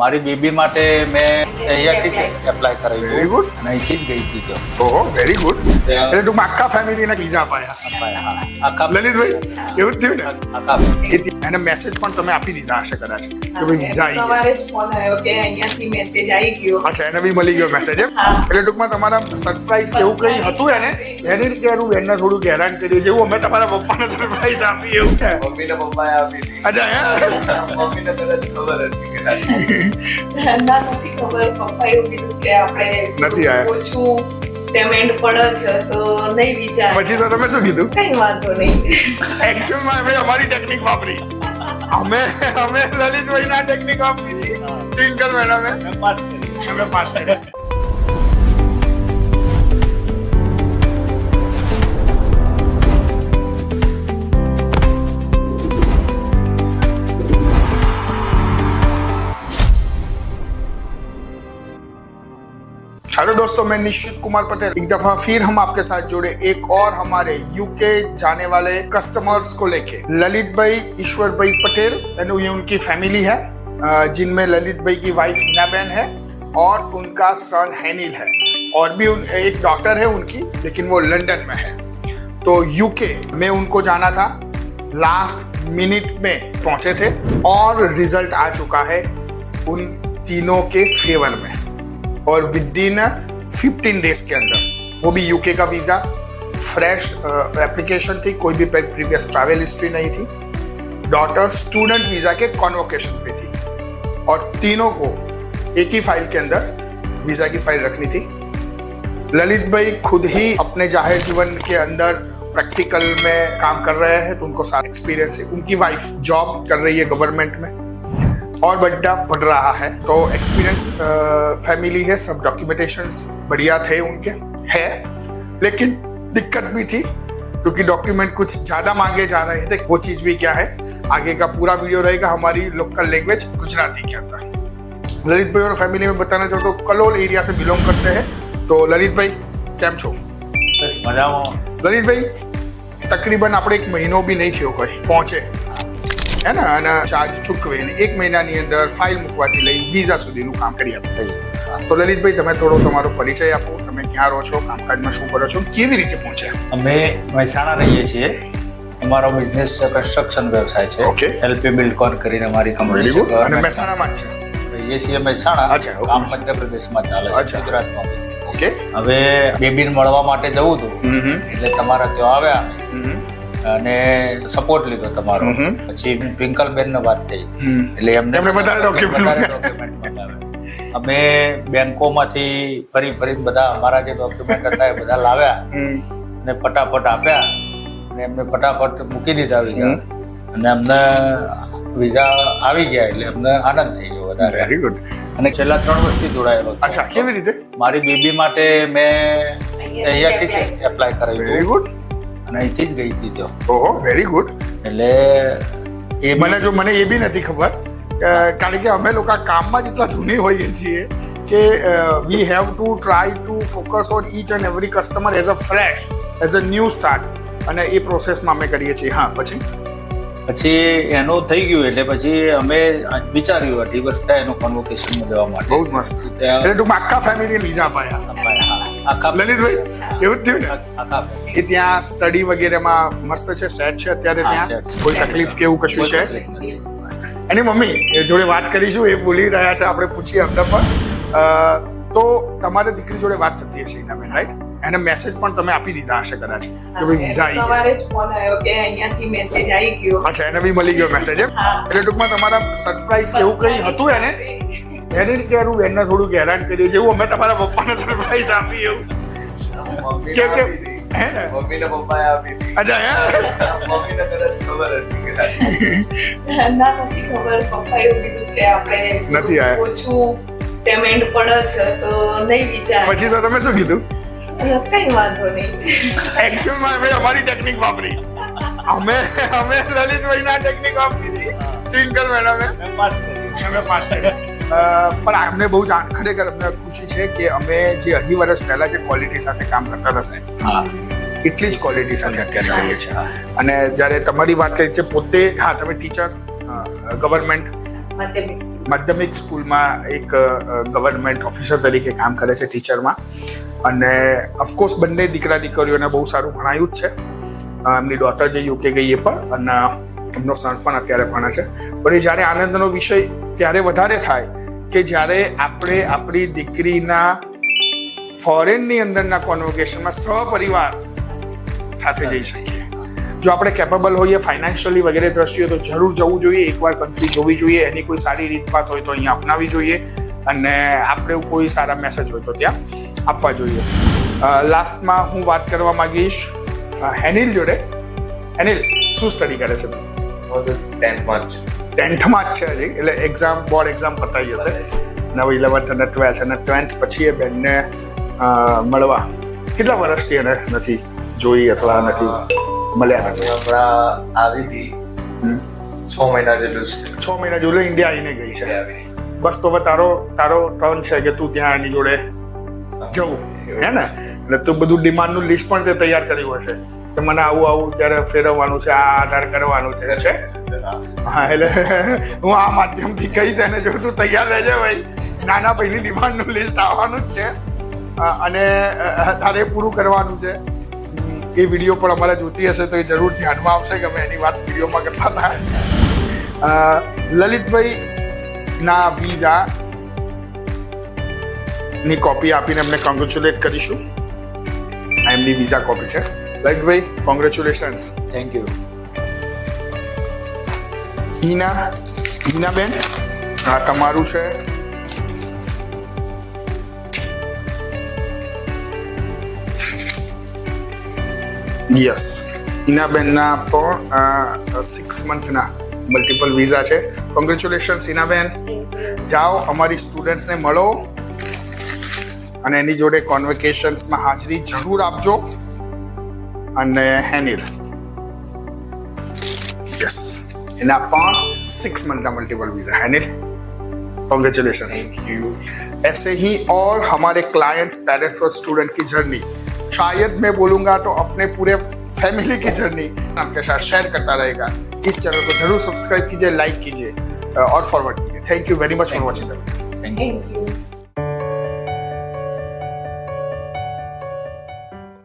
મારી બેબી માટે મેં અહીંયાથી જ એપ્લાય કરાવ્યું. Very good. અને અહીંથી જ ગઈ હતી તો ઓહો, વેરી ગુડ. એટલે ટૂંકમાં આખા ફેમિલીને વિઝા અપાયા. અપાયા. હા, આખા લલિતભાઈ એવું જ થયું ને? આખા એને મેસેજ પણ તમે આપી દીધા હશે કદાચ કે ભાઈ વિઝા આવી ગયા. સવારે જ ફોન આવ્યો કે અહીંયાથી મેસેજ આવી ગયો. અચ્છા, એને બી મળી ગયો મેસેજ એમ? એટલે ટૂંકમાં તમારા સરપ્રાઈઝ એવું કંઈ હતું એને એની રીતે એનું બેનને થોડું હેરાન કરીએ જેવું અમે તમારા પપ્પાને સરપ્રાઈઝ આપી એવું કે? મમ્મીને પપ્પાએ આપી હતી. અચ્છા હે? મમ્મીને કદાચ ખબર હતી કદાચ. ના નથી ખબર. પપ્પા એવું કીધું કે આપણે નથી આયા. ઓછું પેમેન્ટ પડે છે તો નહીં વિચાર. પછી તો તમે શું કીધું? કઈ વાંધો નહીં. એકચ્યુઅલમાં અમે અમારી ટેકનિક વાપરી. અમે લલિતભાઈના ટેકનિક વાપરી હતી. ટ્વિંકલ મેડમે પાસ કરી. અમે પાસ કર્યા. हेलो दोस्तों, मैं निश्चित कुमार पटेल एक दफा फिर हम आपके साथ जुड़े एक और हमारे यूके जाने वाले कस्टमर्स को लेके। ललित भाई ईश्वर भाई पटेल ये उनकी फैमिली है, जिनमें ललित भाई की वाइफ हिना बहन है और उनका सन हैनिल है और भी एक डॉटर है उनकी, लेकिन वो लंदन में है। तो यूके में उनको जाना था, लास्ट मिनट में पहुंचे थे और रिजल्ट आ चुका है उन तीनों के फेवर में और विद इन 15 डेज के अंदर, वो भी यूके का वीज़ा, फ्रेश एप्लीकेशन थी, कोई भी प्रीवियस ट्रैवल हिस्ट्री नहीं थी, डॉटर स्टूडेंट वीज़ा के कॉन्वोकेशन पे थी और तीनों को एक ही फाइल के अंदर वीज़ा की फाइल रखनी थी। ललित भाई खुद ही अपने जाहिर जीवन के अंदर प्रैक्टिकल में काम कर रहे हैं, तो उनको सारा एक्सपीरियंस है। उनकी वाइफ जॉब कर रही है गवर्नमेंट में और बच्चा पढ़ रहा है, तो एक्सपीरियंस फैमिली है, सब डॉक्यूमेंटेशंस बढ़िया थे उनके है। लेकिन दिक्कत भी थी क्योंकि डॉक्यूमेंट कुछ ज़्यादा मांगे जा रहे थे। वो चीज़ भी क्या है, आगे का पूरा वीडियो रहेगा हमारी लोकल लैंग्वेज गुजराती के अंदर। ललित भाई और फैमिली में बताना चाहूँ तो कलोल एरिया से बिलोंग करते हैं। तो ललित भाई કેમ છો? બસ મજામાં. લલિત ભાઈ તકરીબન આપણે 1 મહિનો બી નહીં થયો કોઈ પહોંચે है ना, અને ચાર્જ ચૂકવે ને 1 મહિનાની અંદર ફાઇલ મૂકવાથી લઈ વિઝા સુધીનું કામ કરી આપો. તો લલિતભાઈ તમે થોડો તમારો પરિચય આપો, તમે ક્યાં રહો છો, કામકાજમાં શું કરો છો, કેવી રીતે પહોંચ્યા? અમે મહેસાણા રહીએ છીએ. અમારો બિઝનેસ કન્સ્ટ્રક્શન વ્યવસાય છે. ઓકે. એલપી બિલ્ડકોન કરીને અમારી કંપની વેરી છે. ગુડ. અને મહેસાણામાં જ છે? રહીએ છીએ મહેસાણા. અચ્છા, ઓકે. કામ મધ્યપ્રદેશમાં ચાલે છે, અચ્છા. ગુજરાતમાં બી છે. ઓકે. હવે બેબીને મળવા માટે જવું હતું એટલે તમારા ત્યાં આવ્યા અને સપોર્ટ લીધો તમારો. પછી ટ્વિંકલબેન ને વાત થઈ એટલે એમને વધારે ડોક્યુમેન્ટ મંગાવ્યા. અમે બેંકોમાંથી ફરી બધા અમારા જે ડોક્યુમેન્ટ હતા એ બધા લાવ્યા અને ફટાફટ આપ્યા અને એમને ફટાફટ મૂકી દીધા વિઝા અને અમને વિઝા આવી ગયા એટલે અમને આનંદ થઈ ગયો વધારે. Very good. અને છેલ્લા 3 વર્ષથી જોડાયેલો છું. અચ્છા, કેવી રીતે? મારી બેબી માટે મેં અહીંયાથી જ એપ્લાય વેરી કરાવ્યું ગુડ. અને અહીંથી જ ગઈ હતી તો ઓહો, વેરી ગુડ. એટલે એ મને એ બી નથી ખબર, કારણ કે અમે લોકો કામમાં જ એટલા ધૂની હોઈએ છીએ કે we have to try to focus on each and every customer as a fresh, as a new start, અને એ પ્રોસેસમાં અમે કરીએ છીએ. હા, પછી એનું થઈ ગયું એટલે પછી અમે વિચાર્યું 18 વર્ષ થાય એનું કન્વોકેશનમાં જવા માટે. બહુ જ મસ્ત. એટલે ટૂંકમાં આખા ફેમિલીને વિઝા અપાયા. આખા લલિતભાઈ એવું જ થયું ને? આખા કે ત્યાં સ્ટડી વગેરેમાં મસ્ત છે, સેટ છે અત્યારે હા, ત્યાં? set છે. કોઈ તકલીફ કે એવું કશું કોઈ છે? તકલીફ નથી. એની મમ્મી જોડે વાત કરીશું, એ બોલી રહ્યા છે, આપણે પૂછીએ અમને પણ. તો તમારે દીકરી જોડે વાત થતી હશે હિનાબેન, રાઈટ? એને મેસેજ પણ તમે આપી દીધા હશે કદાચ કે ભાઈ વિઝા આવી ગયા. સવારે જ ફોન આવ્યો કે અહીંયાથી મેસેજ આવી ગયો. અચ્છા, એને બી મળી ગયો મેસેજ એમ? એટલે ટૂંકમાં તમારા સરપ્રાઈઝ એવું કંઈ હતું એને એની રીતે એનું બેનને થોડું હેરાન કરીએ જેવું અમે તમારા પપ્પાને સરપ્રાઈઝ આપી એવું કે હે ને? મમ્મીને પપ્પાએ આપી હતી. અચ્છા હે? મમ્મીને કદાચ ખબર હતી કદાચ. ના નથી ખબર. પપ્પા એવું કીધું કે આપણે નથી આયા. ઓછું પેમેન્ટ પડે છે તો નહીં વિચાર. પછી તો તમે શું કીધું? કઈ વાંધો નહીં. એકચ્યુઅલમાં અમે અમારી ટેકનિક વાપરી. અમે લલિતભાઈના ટેકનિક વાપરી હતી. ટ્વિંકલ મેડમે પાસ કરી. અમે પાસ કર્યા. પણ અમને બહુ ખરેખર અમને ખુશી છે કે અમે જે 2.5 વર્ષ પહેલા જે ક્વોલિટી સાથે કામ કરતા હતા સાહેબ, હા, એટલી જ ક્વોલિટી સાથે અત્યારે કરીએ છીએ. અને જ્યારે તમારી વાત કરી છે પોતે, હા તમે ટીચર ગવર્મેન્ટ માધ્યમિક સ્કૂલમાં એક ગવર્મેન્ટ ઓફિસર તરીકે કામ કરે છે, ટીચરમાં. અને ઓફકોર્સ બંને દીકરા દીકરીઓને બહુ સારું ભણાયું જ છે. એમની ડોટર જે યુકે ગઈ એ પણ, અને એમનો સન પણ અત્યારે ભણે છે. પણ એ જ્યારે આનંદનો વિષય ત્યારે વધારે થાય કે જ્યારે આપણે આપણી દીકરીના ફોરેનની અંદરના કોન્વોકેશનમાં સહપરિવાર સાથે જઈ શકીએ. જો આપણે કેપેબલ હોઈએ ફાઇનાન્શિયલી વગેરે દ્રષ્ટિએ તો જરૂર જવું જોઈએ, એકવાર કન્ટ્રી જોવી જોઈએ, એની કોઈ સારી રીતભાત હોય તો અહીંયા અપનાવી જોઈએ, અને આપણે કોઈ સારા મેસેજ હોય તો ત્યાં આપવા જોઈએ. લાસ્ટમાં હું વાત કરવા માંગીશ હેનિલ જોડે. હેનિલ, શું સ્ટડી કરે છે તું? હું તો 10th જ છે હજી, એટલે એક્ઝામ, બોર્ડ એક્ઝામ પતાવી હશે. અને હવે 11th અને 12th, અને 12th પછી એ બેનને મળવા કેટલા વર્ષથી એને નથી જોઈ અથવા નથી મળ્યા નથી? હમણાં આવી હતી 6 મહિના જેટલું જ 6 મહિના જેટલું ઇન્ડિયા આવીને ગઈ છે. આવી. બસ તો હવે તારો ટર્ન છે કે તું ત્યાં એની જોડે જવું, હે ને? એટલે તું બધું ડિમાન્ડનું લિસ્ટ પણ તે તૈયાર કર્યું હશે કે મને આવું ત્યારે ફેરવવાનું છે, આ આધાર કરવાનું છે. હા, એટલે હું આ માધ્યમથી કહીશ એને, જો તું તૈયાર રહેજે ભાઈ, નાના ભાઈની ડિમાન્ડનું લિસ્ટ આવવાનું જ છે, અને તારે પૂરું કરવાનું છે. એ વિડીયો પણ અમારે જોતી હશે તો એ જરૂર ધ્યાનમાં આવશે કે અમે એની વાત વિડીયોમાં કરતા હતા. લલિતભાઈ ના વિઝા ની કોપી આપીને અમને કોંગ્રેચ્યુલેટ કરીશું. આ એમની વિઝા કોપી છે. Lalitbhai, congratulations. Thank you. Hinaben, આ તમારું છે. યસ, હિનાબેનના પણ 6 મંથના મલ્ટિપલ વિઝા છે. કોંગ્રેચ્યુલેશન્સ હિનાબેન. જાઓ, અમારી સ્ટુડન્ટ્સને મળો અને એની જોડે કોન્વોકેશન્સમાં હાજરી જરૂર આપજો. અને હેનિલ, યસ, એના પણ 6 मंथ मल्टीपल वीजा. हैनिल, कॉन्ग्रेचुलेशंस. ऐसे ही और हमारे क्लाइंट्स, पेरेंट्स और स्टूडेंट की जर्नी, शायद मैं बोलूंगा तो अपने पूरे फैमिली की जर्नी आपके साथ शेयर करता रहेगा. इस चैनल को जरूर सब्सक्राइब कीजिए, लाइक कीजिए और फॉरवर्ड कीजिए. Thank you very much for watching. Thank you.